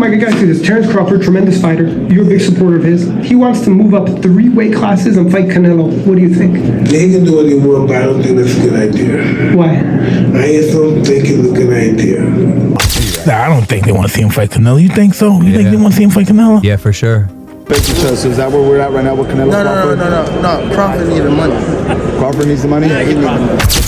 Mike, I gotta say this. Terence Crawford, tremendous fighter. You're a big supporter of his. He wants to move up 3 weight classes and fight Canelo. What do you think? They can do what they want, but I don't think that's a good idea. Why? I just don't think it's a good idea. Nah, I don't think they want to see him fight Canelo. You think so? You think they want to see him fight Canelo? Yeah, for sure. So is that where we're at right now with Canelo? No. Crawford needs the money. Crawford needs the money?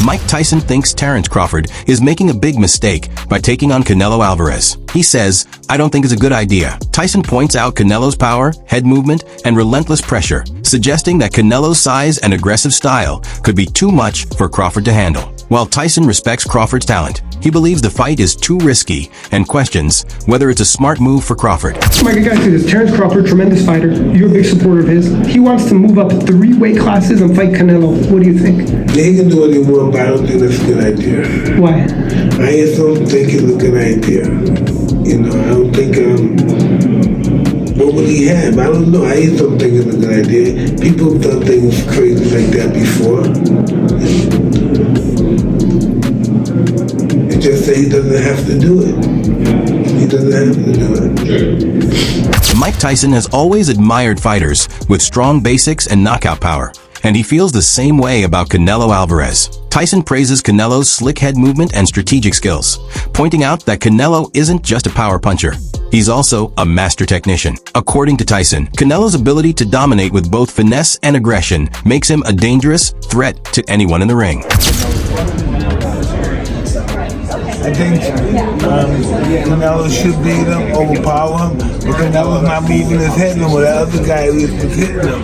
Mike Tyson thinks Terence Crawford is making a big mistake by taking on Canelo Alvarez. He says, "I don't think it's a good idea." Tyson points out Canelo's power, head movement, and relentless pressure, suggesting that Canelo's size and aggressive style could be too much for Crawford to handle. While Tyson respects Crawford's talent, he believes the fight is too risky and questions whether it's a smart move for Crawford. Mike, I gotta say this. Terence Crawford, tremendous fighter. You're a big supporter of his. He wants to move up 3 weight classes and fight Canelo. What do you think? They can do what they want, but I don't think that's a good idea. Why? I just don't think it's a good idea. You know, I don't think, what would he have? I don't know. I just don't think it's a good idea. People have done things crazy like that before. It's just that he doesn't have to do it. He doesn't have to do it. Mike Tyson has always admired fighters with strong basics and knockout power, and he feels the same way about Canelo Alvarez. Tyson praises Canelo's slick head movement and strategic skills, pointing out that Canelo isn't just a power puncher. He's also a master technician. According to Tyson, Canelo's ability to dominate with both finesse and aggression makes him a dangerous threat to anyone in the ring. I think Canelo should beat him, overpower him, but Canelo's not moving his head no more. That other guy was hitting him.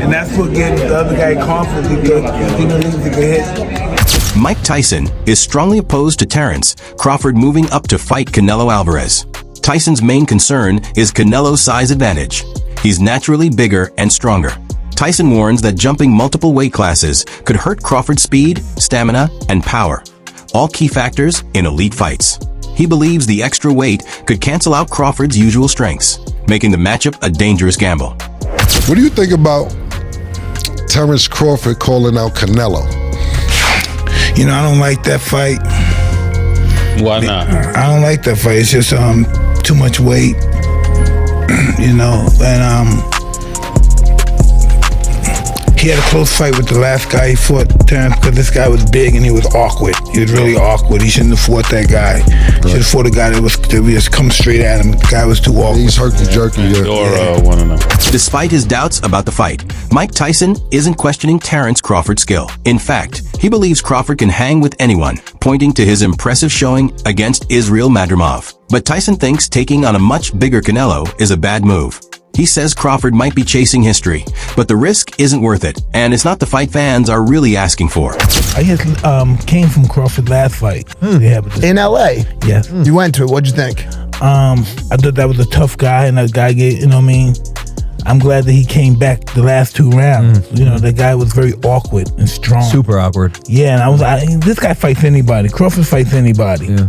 And that's what gets the other guy confident because he knows he can hit. Mike Tyson is strongly opposed to Terence Crawford moving up to fight Canelo Alvarez. Tyson's main concern is Canelo's size advantage. He's naturally bigger and stronger. Tyson warns that jumping multiple weight classes could hurt Crawford's speed, stamina, and power, all key factors in elite fights. He believes the extra weight could cancel out Crawford's usual strengths, making the matchup a dangerous gamble. What do you think about Terence Crawford calling out Canelo? You know, I don't like that fight. Why not? I don't like that fight. It's just too much weight, you know, and he had a close fight with the last guy he fought, Terence, because this guy was big and he was awkward. He was really awkward. He shouldn't have fought that guy. He should have fought a guy that was just come straight at him. The guy was too awkward. He's herky-jerky, Despite his doubts about the fight, Mike Tyson isn't questioning Terence Crawford's skill. In fact, he believes Crawford can hang with anyone, pointing to his impressive showing against Israel Madrimov. But Tyson thinks taking on a much bigger Canelo is a bad move. He says Crawford might be chasing history, but the risk isn't worth it, and it's not the fight fans are really asking for. I just came from Crawford's last fight. Yeah, In L.A.? Yes. You went to it. What'd you think? I thought that was a tough guy, and that guy gave, you know what I mean? I'm glad that he came back the last 2 rounds. You know, that guy was very awkward and strong. Super awkward. Yeah, and this guy fights anybody. Crawford fights anybody. Yeah.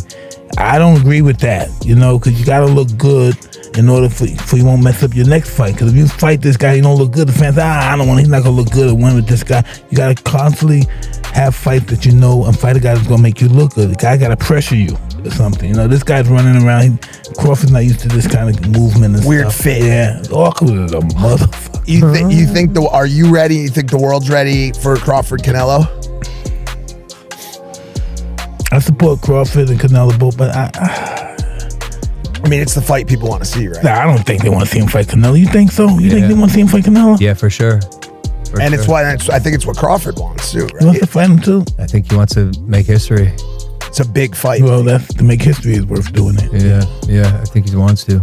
I don't agree with that, you know, because you got to look good in order for you won't mess up your next fight. Because if you fight this guy, you don't look good, the fans, I don't want, he's not going to look good and win with this guy. You got to constantly have fights that you know and fight a guy that's going to make you look good. The guy got to pressure you or something. You know, this guy's running around. Crawford's not used to this kind of movement and Weird stuff. fit. Yeah, awkward as a motherfucker. Are you ready? You think the world's ready for Crawford Canelo? I support Crawford and Canelo both, but I mean, it's the fight people want to see, right? Nah, I don't think they want to see him fight Canelo. You think so? You think they want to see him fight Canelo? Yeah, for sure. I think it's what Crawford wants too, right? He wants to fight him too. I think he wants to make history. It's a big fight. Well, to make history is worth doing it. Yeah, I think he wants to.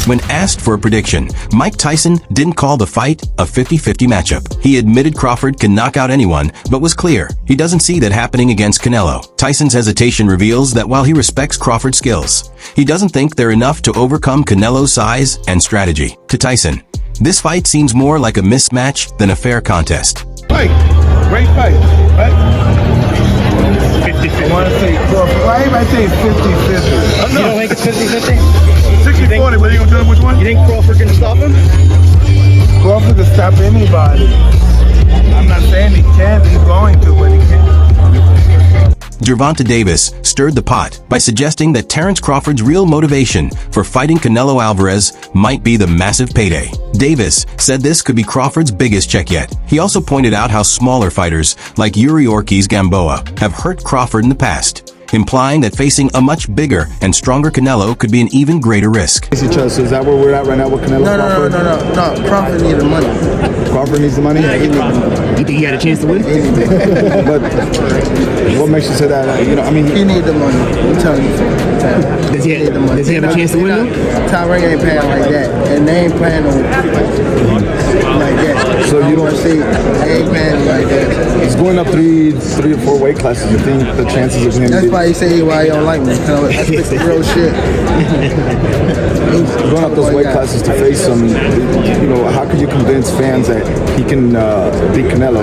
When asked for a prediction, Mike Tyson didn't call the fight a 50-50 matchup. He admitted Crawford can knock out anyone, but was clear he doesn't see that happening against Canelo. Tyson's hesitation reveals that while he respects Crawford's skills, he doesn't think they're enough to overcome Canelo's size and strategy. To Tyson, this fight seems more like a mismatch than a fair contest. Fight. Great fight. Right? 50-50. I want to say Crawford. Why am I saying 50-50? You don't think it's 50-50? 60-40, but you gonna tell him which one? You think Crawford can stop him? Crawford can stop anybody. I'm not saying he can't, he's going to, but he can't. Gervonta Davis stirred the pot by suggesting that Terence Crawford's real motivation for fighting Canelo Alvarez might be the massive payday. Davis said this could be Crawford's biggest check yet. He also pointed out how smaller fighters like Yuri Ortiz Gamboa have hurt Crawford in the past, implying that facing a much bigger and stronger Canelo could be an even greater risk. So is that where we're at right now with Canelo? No. Crawford needs the money. Crawford needs the money? Yeah, he needs the money. You think he had a chance to win? But what makes you say that? You know, I mean, he needs the money. I'm telling you. Does he have a chance to win? Tyron ain't playing like that, and they ain't playing like that. So you don't see they ain't playing like that. He's going up three or four weight classes. You think the chances of him? That's why he say why he don't like me. That's the real shit. He's going up those weight classes to face him. You know, how could you convince fans that he can beat Canelo?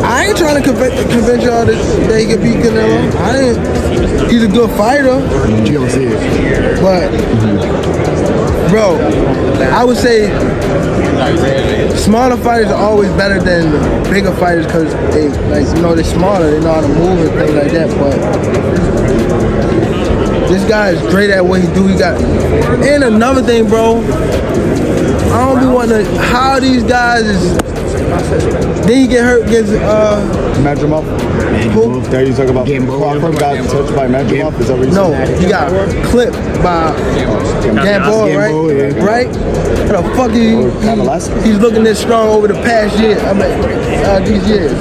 I ain't trying to convince y'all that he can beat Canelo. He's a good fighter. You don't see it. But, bro, I would say smaller fighters are always better than bigger fighters because they, like, you know, they're smaller. They know how to move and things like that. But this guy is great at what he do. He got, and another thing, bro, I don't be wanting to, how these guys is, then he get hurt against Madrimov? Who? There you talk about Crawford got touched by Madrimov? Is that what you No, said? he got clipped by Gamboa, right? Yeah. Right? How the fuck he's looking this strong over the past year? I mean, these years.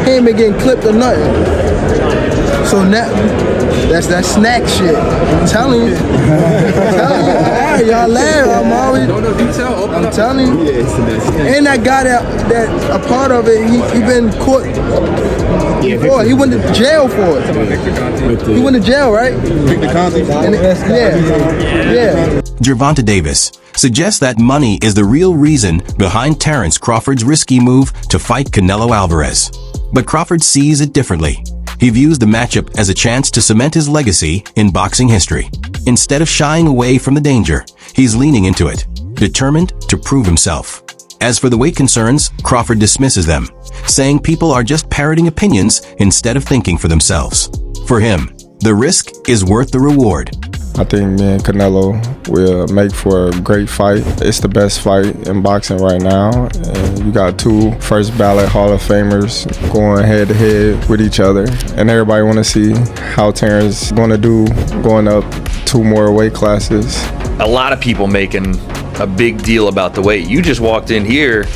He ain't been getting clipped or nothing. So now, that's that snack shit. I'm telling you. Alright, y'all laugh. I'm telling you. And that guy that a part of it, he been caught before. He went to jail for it. He went to jail, right? Yeah. Gervonta Davis suggests that money is the real reason behind Terence Crawford's risky move to fight Canelo Alvarez. But Crawford sees it differently. He views the matchup as a chance to cement his legacy in boxing history. Instead of shying away from the danger, he's leaning into it, determined to prove himself. As for the weight concerns, Crawford dismisses them, saying people are just parroting opinions instead of thinking for themselves. For him, the risk is worth the reward. I think me and Canelo will make for a great fight. It's the best fight in boxing right now. And you got two first ballot Hall of Famers going head to head with each other. And everybody want to see how Terence is going to do going up 2 more weight classes. A lot of people making a big deal about the weight. You just walked in here.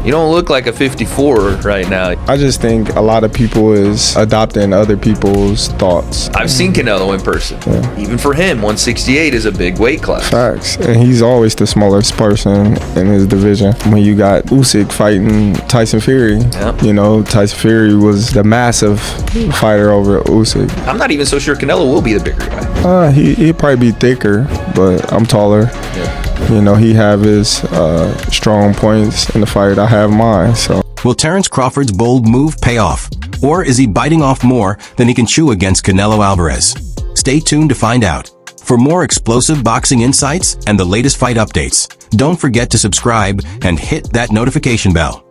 You don't look like a 54 right now. I just think a lot of people is adopting other people's thoughts. I've seen Canelo in person. Yeah. Even for him, 168 is a big weight class. Facts. And he's always the smallest person in his division. When you got Usyk fighting Tyson Fury, you know, Tyson Fury was the massive fighter over Usyk. I'm not even so sure Canelo will be the bigger guy. He'd probably be thicker, but I'm taller. Yeah. You know, he have his strong points in the fight. I have mine, so. Will Terence Crawford's bold move pay off? Or is he biting off more than he can chew against Canelo Alvarez? Stay tuned to find out. For more explosive boxing insights and the latest fight updates, don't forget to subscribe and hit that notification bell.